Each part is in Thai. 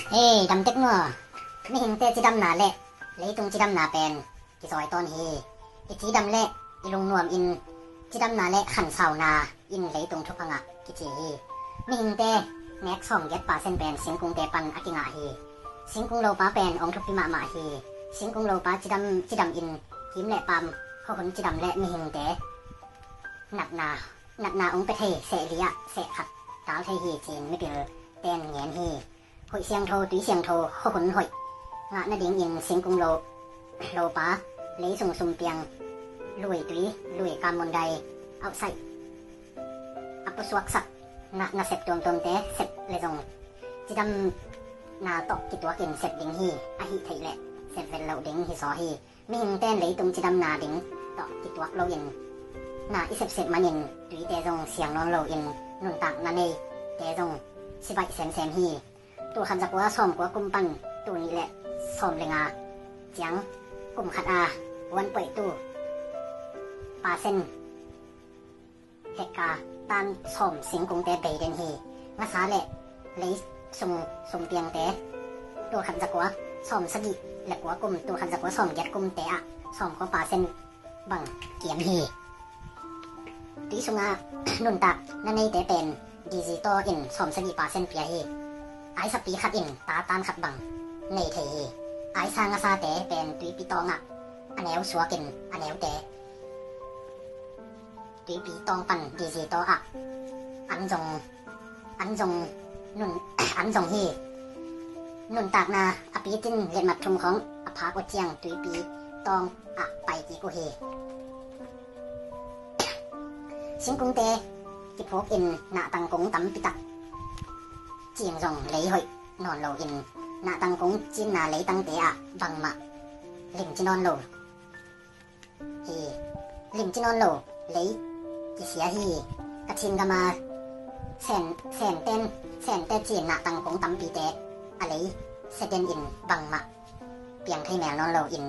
ดำเต็กนัวไม่เห็นแต่จิดำหนาแหละเลยตรงจิดำหนาแปลนที่ซอยตอนเฮอีจีดำแหละอีลงนวมอินจิดำหนาแหละขันเสานาอินเลยตรงทุกพังะกิจีไม่เห็นแต่แม็กซ่อมเย็ดป่าเส้นแปลนสิงกุงแต่ปันอกิงะเฮสิงกุงโลปาแปลนองทุกพิมะมาเฮสิงกุงโลปาจิดำอินหิมแหละปามเขาคนจิดำแหละไม่เห็นแต่หนักนาองไปเทเสลียเสขัดตาวไทเฮจีนไม่เจอแตนเงียนเฮหอยเสียงโทตุ้ยเสียงโทเขาหนหอยงะนาดิงอินสิงกุงโลปาเลยส่งซุมเปียงลุยตุ้ยลุยกามมนไดเอาใส่อัปสวักสักงะเสพตวมตนแต่เสพเลยส่งจิดำนาตอกกิตัวกินเสพดิงฮีอหิไทแหละเสพเวลาดิงฮีซอฮีมีหิงแต้นเลยตรงจิดำนาดิงตอกกิตัวโลอินนาอิเสพมันอินตุ้ยแต่ส่งเสียงนอนโลอินนุนตักนั่นเองแต่ส่งสิบแสนฮีตัวคันจักว่าซ่อมกว่ากุมปันตัวนี้แหละซ่อมเลยงาเจียงกุมขัดอาวันป่วยตู้ปาเส้นเฮกาตานซ่อมสิงกุงแต่เบเดนฮีงาสาแหละเลยส่งเตียงแต่ตัวคันจักว่าซ่อมสกิและกว่ากุมตัวคันจักว่าซ่อมยัดกุมแต่อะซ่อมก็ปาเส้นบังเกียมฮีติสุงา นุนตักนั่นในแต่เป็นดิจิตอลอินซ่อมสกิปาเส้นเปียฮีไอสปีขัดอินตาตานขัดบังในเทฮีไอสางาซาแต่เป็นตุยปีตองอ่ะอันแนวสัวกินอันแนวแต่ตุยปีตองปันดิจิตอลอ่ะอันจงนุน อันจงฮีนุนตากนาอปีตินเล็ดมัดทุมของอภากวเจียงตุยปีตองอ่ะไปกีกูฮีสิงกุงเตกิพกอินนาตังกงตำปิตักเจียงจงเลยหอยนอนโลอินนาตังกงจินนาเลยตังเตอะบังมะลิมจินอนโลฮีลิมจินอนโลเลยกิเสียฮีกะทินกะมาแสนเต้นจีนนาตังกงตำปีเตอะเลยเสเดนอินบังมะเปียงไทแมวนอนโลอิน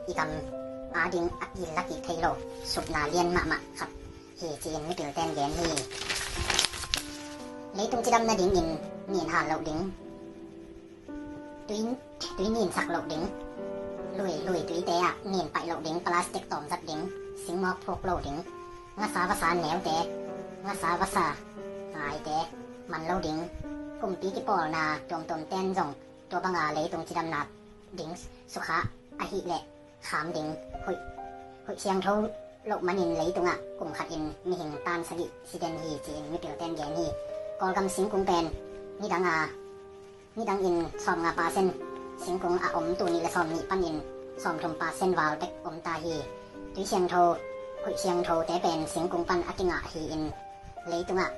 อีกำอาดิงอักยินลักอีไทโลสุบนาเลียนมะครับฮีจีนไม่เปลี่ยนแตนแยนฮีเลยตรงจิดำนาดิงอินเนียนหาเหล่าดิงตุ้ยเนียนสักเหล่าดิงลุยตุ้ยแต่อะเนียนไปเหล่าดิงพลาสติกตอมจัดดิงสิงมอกพวกเหล่าดิงงาสาวาสาแนวแต่งาสาวาสาหายแต่มันเหล่าดิงกุมปีกิปอนาจมตนแต้นจงตัวบังอาเลยตรงจิดำนาดิงสุขะอหิแหละขามดิงหุยเสียงเท่าโลกมันอินเลยตรงอ่ะกุมขัดอินมีหิงตานสกิสิเดนฮีจีนไม่เปลี่ยวแต้นแยนฮีกอลกำสิงกุงเป็นนี่ดังอินซอมงาปาเส้นสิงกุงอมตูนี่ละซอมนี่ปันอินซอมทมปาเส้นวาวเด็กอมตาฮีตุยเชียงโทหุยเชียงโทแต่เป็นสิงกุงปันอกิงะฮีอินเลยตุงะ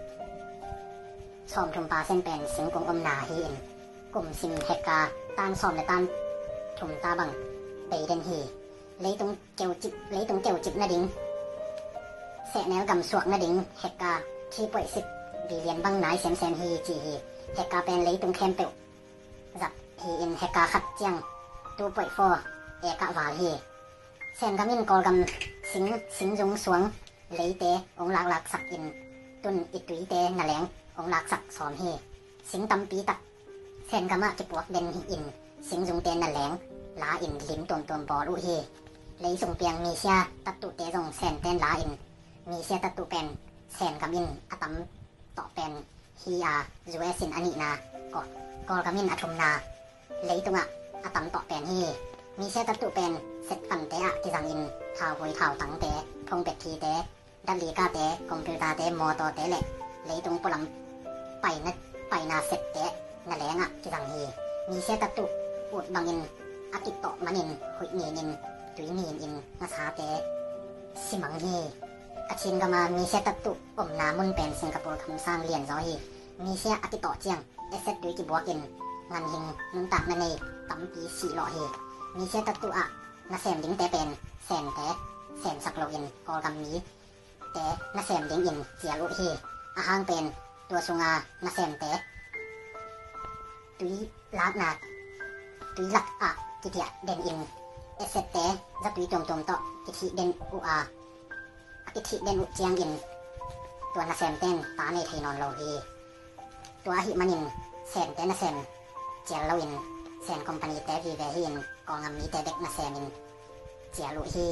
ซอมทมปาเส้นเป็นสิงกุงอมนาฮีอินกลุ่มซิมเฮกาตานซอมและตานทมตาบังเบเดนฮีเลยตุงเจียวจิบนาดิงแสแนวกำสวกนาดิงเฮกาที่ป่วยสิบบีเลียนบังนายแซมฮีจีฮีเฮกาเป็นเลยตรงแคมเปิลจับฮีอินเฮกาขัดเจียงตูป่วยฟอเอกะวาฮีแซนกำอินกอลกำสิงจงสวงเลยเตองหลักสักอินตุนอิตุยเตนาแหลงองหลักสักสอมฮีสิงตำปีตักแซนกำมะจิปวกเดนฮีอินสิงจงเตนาแหลงลาอินลิมตนบอลุฮีเลยส่งเปียงมีเชียตัตุเตจงแซนเตนลาอินมีเชียตัตุเป็นแซนกำอินอะตัมต่อเป็นฮีอาจูเอสินอนินากอลกามินอทุมนาเลยตุงอะอะตัมต่อเป็นฮีมีเชตัตุเป็นเซตฟันเตอะกิจังอินทาวหวยทาวตังเตพงเป็ดทีเตดัลลีกาเตคอมพิวเตอร์เตมอตอเตแหละเลยตุงปลัมไปนาเซตเตนาแหลงอะกิจังฮีมีเชตัตุอุดบังอินอากิโตมันินหุยนีนินตุยนีนอินนาซาเตสิมังฮีกะชินกะมามีเชตัตุอมนามุนเป็นสิงคโปร์คำสร้างเรียนซอฮีมีเชียอากิโตเจียงเอเซตดุยกิบัวกินงานหิงนุนตักนันเนตัมปีสีหล่อฮีมีเชียตัตุอะนาแซมดิงแต่เป็นแซมสักโลอินกอลกำมีแต่นาแซมดิงอินเจียลุฮีอาหางเป็นตัวสุงานาแซมแต่ตุยลากนาตุยลักอะกิเทียเดนอินเอเซตแต่จะตุยตมต่อกิทิเดนอุอากิทิเดนอุเจียงอินตัวนาแซมเต้นตาในไทนอนโลฮีตัวหิมันินแซมเต้นนาแซม เจียลุอินแซนคอมพานีแต่วีแวหินกองอำมีแต่เด็กนาแซมินเจียลุฮี